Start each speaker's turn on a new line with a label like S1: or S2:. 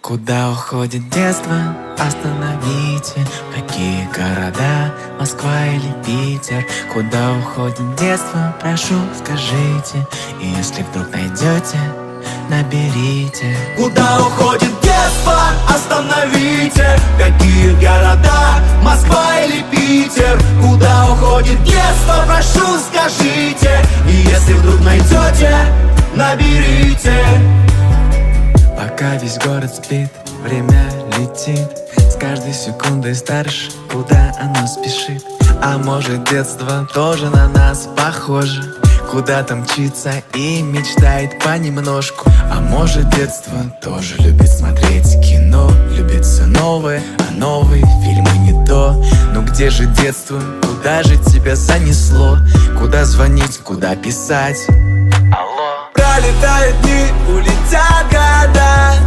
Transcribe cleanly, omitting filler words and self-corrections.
S1: Куда уходит детство? Остановите. Какие города? Москва или Питер? Куда уходит детство? Прошу, скажите. И если вдруг найдете, наберите.
S2: Куда уходит детство? Остановите. Какие города? Москва или Питер? Куда уходит детство? Прошу, скажите. И если вдруг найдете, наберите.
S1: Пока весь город спит, время летит. С каждой секундой старше, куда оно спешит. А может, детство тоже на нас похоже, куда-то мчится и мечтает понемножку. А может, детство тоже любит смотреть кино, любит все новое, а новые фильмы не то. Ну где же детство, куда же тебя занесло? Куда звонить, куда писать? Алло.
S2: Пролетают дни, улетят года.